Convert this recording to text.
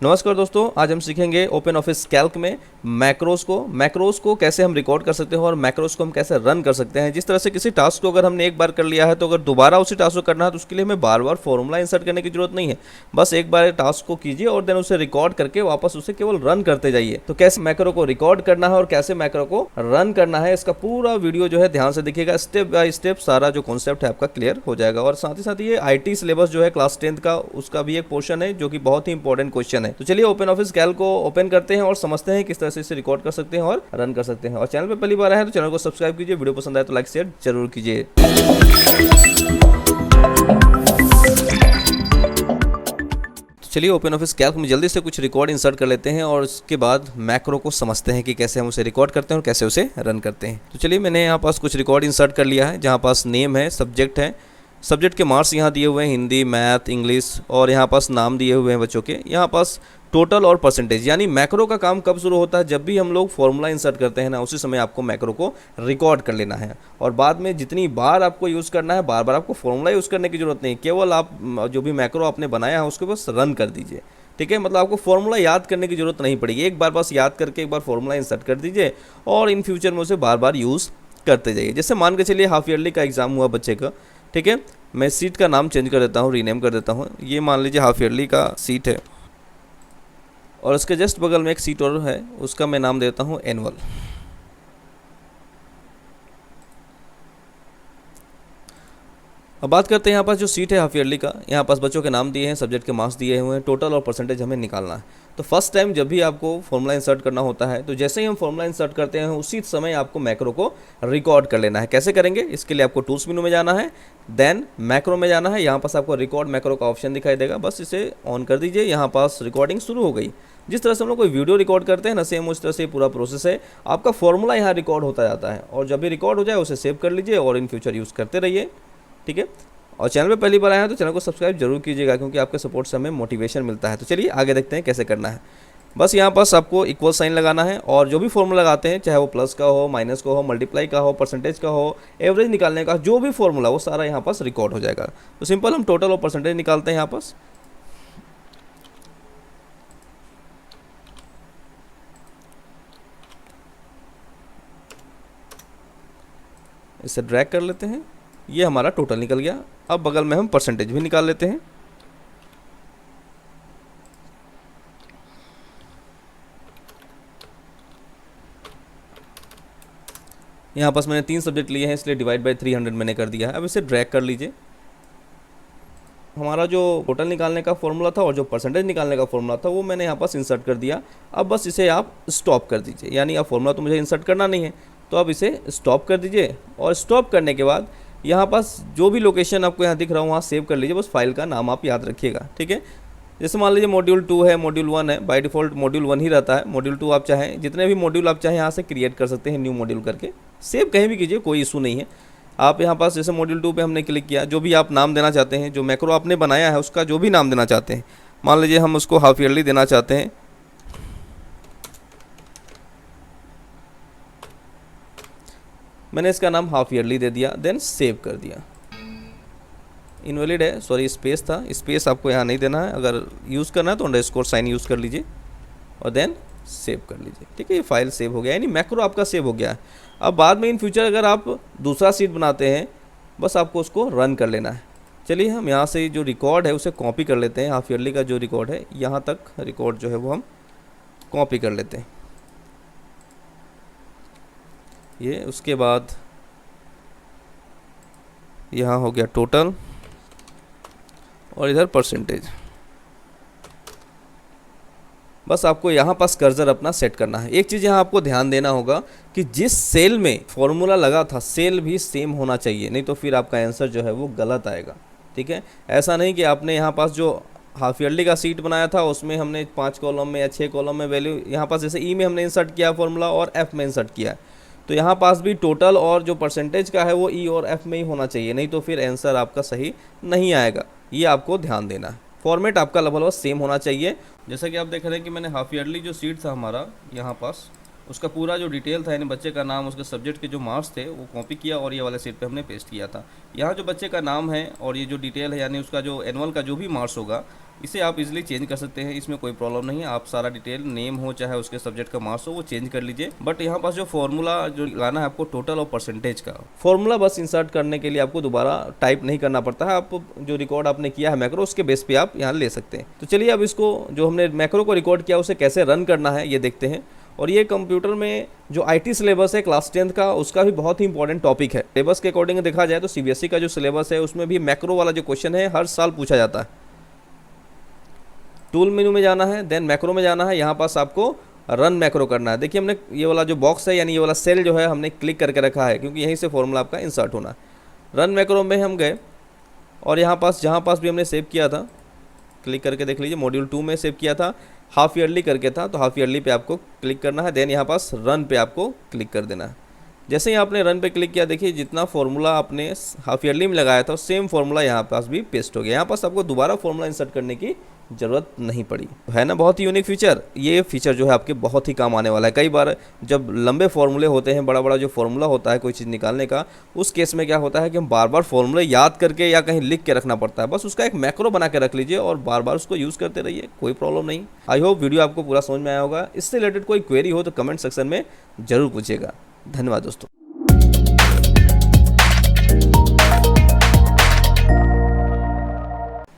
नमस्कार दोस्तों, आज हम सीखेंगे ओपन ऑफिस कैल्क में मैक्रोस को कैसे हम रिकॉर्ड कर सकते हैं और मैक्रोस को हम कैसे रन कर सकते हैं। जिस तरह से किसी टास्क को अगर हमने एक बार कर लिया है तो अगर दोबारा उसी टास्क को करना है तो उसके लिए हमें बार बार फॉर्मूला इंसर्ट करने की जरूरत नहीं है। बस एक बार टास्क को कीजिए और देन उसे रिकॉर्ड करके वापस उसे केवल रन करते जाइए। तो कैसे मैक्रो को रिकॉर्ड करना है और कैसे मैक्रो को रन करना है, इसका पूरा वीडियो जो है ध्यान से देखिएगा। स्टेप बाय स्टेप सारा जो कॉन्सेप्ट है आपका क्लियर हो जाएगा। और साथ ही साथ ये IT सिलेबस जो है क्लास 10th का, उसका भी एक पोर्शन है जो कि बहुत ही इंपॉर्टेंट क्वेश्चन है। तो चलिए ओपन ऑफिस कैल्क को ओपन करते हैं और समझते हैं किस तरह से इसे रिकॉर्ड कर सकते हैं और रन कर सकते हैं। और चैनल पे पहली बार आए हैं तो चैनल को सब्सक्राइब कीजिए, वीडियो पसंद आए तो लाइक शेयर जरूर कीजिए। तो चलिए ओपन ऑफिस कैल्क में जल्दी से कुछ रिकॉर्ड इंसर्ट कर लेते हैं और उसके बाद मैक्रो को समझते हैं कि कैसे हम उसे रिकॉर्ड करते हैं और कैसे उसे रन करते हैं। तो चलिए मैंने यहाँ पास कुछ रिकॉर्ड इंसर्ट कर लिया है, जहाँ पास नेम है, सब्जेक्ट है, सब्जेक्ट के मार्क्स यहाँ दिए हुए हैं, हिंदी, मैथ, इंग्लिश, और यहाँ पास नाम दिए हुए हैं बच्चों के। यहाँ पास टोटल और परसेंटेज, यानी मैक्रो का काम कब शुरू होता है, जब भी हम लोग फॉर्मूला इंसर्ट करते हैं ना, उसी समय आपको मैक्रो को रिकॉर्ड कर लेना है। और बाद में जितनी बार आपको यूज़ करना है, बार बार आपको फॉर्मूला यूज़ करने की जरूरत नहीं, केवल आप जो भी मैक्रो आपने बनाया है उसको बस रन कर दीजिए। ठीक है, मतलब आपको फॉर्मूला याद करने की जरूरत नहीं पड़ेगी। एक बार बस याद करके एक बार फॉर्मूला इंसर्ट कर दीजिए और इन फ्यूचर में उसे बार बार यूज़ करते जाइए। जैसे मान के चलिए हाफ ईयरली का एग्ज़ाम हुआ बच्चे का, ठीक है, मैं सीट का नाम चेंज कर देता हूँ, रीनेम कर देता हूँ। ये मान लीजिए हाफ ईयरली का सीट है और उसके जस्ट बगल में एक सीट और है, उसका मैं नाम देता हूँ एनुअल। अब बात करते हैं यहाँ पास जो सीट है हाफ ईयरली का, यहाँ पास बच्चों के नाम दिए हैं, सब्जेक्ट के मार्क्स दिए हुए हैं, टोटल और परसेंटेज हमें निकालना है। तो फर्स्ट टाइम जब भी आपको फॉर्मूला इंसर्ट करना होता है तो जैसे ही हम फॉर्मूला इंसर्ट करते हैं उसी समय आपको मैक्रो को रिकॉर्ड कर लेना है। कैसे करेंगे, इसके लिए आपको टूल्स मेनू में जाना है, देन मैक्रो में जाना है। यहाँ पास आपको रिकॉर्ड मैक्रो का ऑप्शन दिखाई देगा, बस इसे ऑन कर दीजिए। यहाँ पास रिकॉर्डिंग शुरू हो गई। जिस तरह से हम लोग कोई वीडियो रिकॉर्ड करते हैं ना, सेम उस तरह से पूरा प्रोसेस है। आपका फॉर्मूला यहाँ रिकॉर्ड होता जाता है और जब भी रिकॉर्ड हो जाए उसे सेव कर लीजिए और इन फ्यूचर यूज़ करते रहिए। ठीक है, और चैनल पे पहली बार आए हैं तो चैनल को सब्सक्राइब जरूर कीजिएगा, क्योंकि आपके सपोर्ट से हमें मोटिवेशन मिलता है। तो चलिए आगे देखते हैं कैसे करना है। बस यहाँ पास आपको इक्वल साइन लगाना है और जो भी फॉर्मूला लगाते हैं, चाहे वो प्लस का हो, माइनस का हो, मल्टीप्लाई का हो, परसेंटेज का हो, एवरेज निकालने का, जो भी फॉर्मूला वो सारा यहाँ पास रिकॉर्ड हो जाएगा। तो सिंपल हम टोटल और परसेंटेज निकालते हैं यहाँ पास। इसे ड्रैग कर लेते हैं, ये हमारा टोटल निकल गया। अब बगल में हम परसेंटेज भी निकाल लेते हैं। यहाँ पास मैंने 3 सब्जेक्ट लिए हैं, इसलिए डिवाइड बाय 300 मैंने कर दिया है। अब इसे ड्रैग कर लीजिए। हमारा जो टोटल निकालने का फॉर्मूला था और जो परसेंटेज निकालने का फॉर्मूला था वो मैंने यहाँ पास इंसर्ट कर दिया। अब बस इसे आप स्टॉप कर दीजिए, यानी अब फॉर्मूला तो मुझे इंसर्ट करना नहीं है, तो अब इसे स्टॉप कर दीजिए। और स्टॉप करने के बाद यहाँ पास जो भी लोकेशन आपको यहाँ दिख रहा हूँ वहाँ सेव कर लीजिए। बस फाइल का नाम आप याद रखिएगा। ठीक है, जैसे मान लीजिए मॉड्यूल 2 है, मॉड्यूल 1 है, बाय डिफ़ॉल्ट मॉड्यूल 1 ही रहता है। मॉड्यूल 2 आप चाहें जितने भी मॉड्यूल आप चाहें यहाँ से क्रिएट कर सकते हैं, न्यू मॉड्यूल करके सेव कहीं भी कीजिए, कोई इशू नहीं है। आप यहाँ पास जैसे मॉड्यूल 2 पे हमने क्लिक किया, जो भी आप नाम देना चाहते हैं, जो मैक्रो आपने बनाया है उसका जो भी नाम देना चाहते हैं, मान लीजिए हम उसको हाफ ईयरली देना चाहते हैं, मैंने इसका नाम हाफ ईयरली दे दिया, देन सेव कर दिया। इनवैलिड है, सॉरी स्पेस था, स्पेस आपको यहाँ नहीं देना है। अगर यूज़ करना है तो अंडरस्कोर साइन यूज़ कर लीजिए और देन सेव कर लीजिए। ठीक है, ये फाइल सेव हो गया, यानी मैक्रो आपका सेव हो गया है। अब बाद में इन फ्यूचर अगर आप दूसरा सीट बनाते हैं, बस आपको उसको रन कर लेना है। चलिए हम यहाँ से जो रिकॉर्ड है उसे कॉपी कर लेते हैं। हाफ ईयरली का जो रिकॉर्ड है, यहाँ तक रिकॉर्ड जो है वो हम कॉपी कर लेते हैं। ये उसके बाद यहाँ हो गया टोटल और इधर परसेंटेज। बस आपको यहाँ पास कर्सर अपना सेट करना है। एक चीज़ यहाँ आपको ध्यान देना होगा कि जिस सेल में फॉर्मूला लगा था सेल भी सेम होना चाहिए, नहीं तो फिर आपका आंसर जो है वो गलत आएगा। ठीक है, ऐसा नहीं कि आपने यहाँ पास जो हाफ ईयरली का सीट बनाया था उसमें हमने 5 कॉलम में या 6 कॉलम में वैल्यू, यहाँ पास जैसे ई में हमने इंसर्ट किया फॉर्मूला और एफ में इंसर्ट किया है, तो यहाँ पास भी टोटल और जो परसेंटेज का है वो ई और एफ में ही होना चाहिए, नहीं तो फिर आंसर आपका सही नहीं आएगा। ये आपको ध्यान देना है। फॉर्मेट आपका लगभग सेम होना चाहिए। जैसा कि आप देख रहे हैं कि मैंने हाफ ईयरली जो सीट था हमारा यहाँ पास, उसका पूरा जो डिटेल था, यानी बच्चे का नाम, उसके सब्जेक्ट के जो मार्क्स थे वो कॉपी किया और ये वाले सीट पे हमने पेस्ट किया था। यहाँ जो बच्चे का नाम है और ये जो डिटेल है, यानी उसका जो एनुअल का जो भी मार्क्स होगा इसे आप इजीली चेंज कर सकते हैं, इसमें कोई प्रॉब्लम नहीं है। आप सारा डिटेल नेम हो चाहे उसके सब्जेक्ट का मार्क्स हो वो चेंज कर लीजिए। बट यहाँ पास जो फॉर्मूला जो लाना है आपको टोटल और परसेंटेज का फॉर्मूला बस इंसर्ट करने के लिए आपको दोबारा टाइप नहीं करना पड़ता है। आप जो रिकॉर्ड आपने किया है मैक्रो उसके बेस पे आप यहाँ ले सकते हैं। तो चलिए अब इसको जो हमने मैक्रो को रिकॉर्ड किया उसे कैसे रन करना है ये देखते हैं। और ये कंप्यूटर में जो आईटी सिलेबस है क्लास 10th का उसका भी बहुत ही इंपॉर्टेंट टॉपिक है। सिलेबस के अकॉर्डिंग देखा जाए तो सीबीएसई का जो सिलेबस है उसमें भी मैक्रो वाला जो क्वेश्चन है हर साल पूछा जाता है। टूल मेनू में जाना है, देन मैक्रो में जाना है, यहाँ पास आपको रन मैक्रो करना है। देखिए हमने ये वाला जो बॉक्स है यानी ये वाला सेल जो है हमने क्लिक करके रखा है क्योंकि यहीं से फॉर्मूला आपका इंसर्ट होना है। रन मैक्रो में हम गए और यहाँ पास जहाँ पास भी हमने सेव किया था क्लिक करके देख लीजिए। मॉड्यूल 2 में सेव किया था, हाफ ईयरली करके था, तो हाफ ईयरली पे आपको क्लिक करना है। देन यहाँ पास रन पे आपको क्लिक कर देना है। जैसे ही आपने रन पे क्लिक किया देखिए जितना फॉर्मूला आपने हाफ ईयरली में लगाया था सेम फॉर्मूला यहाँ पास भी पेस्ट हो गया। यहाँ पास आपको दोबारा फॉर्मूला इंसर्ट करने की ज़रूरत नहीं पड़ी। है ना बहुत ही यूनिक फीचर। ये फीचर जो है आपके बहुत ही काम आने वाला है। कई बार जब लंबे फॉर्मूले होते हैं, बड़ा बड़ा जो फॉर्मूला होता है कोई चीज़ निकालने का, उस केस में क्या होता है कि हम बार बार फॉर्मूले याद करके या कहीं लिख के रखना पड़ता है। बस उसका एक मैक्रो बना के रख लीजिए और बार बार उसको यूज़ करते रहिए, कोई प्रॉब्लम नहीं। आई होप वीडियो आपको पूरा समझ में आया होगा। इससे रिलेटेड कोई क्वेरी हो तो कमेंट सेक्शन में ज़रूर पूछिएगा। धन्यवाद दोस्तों।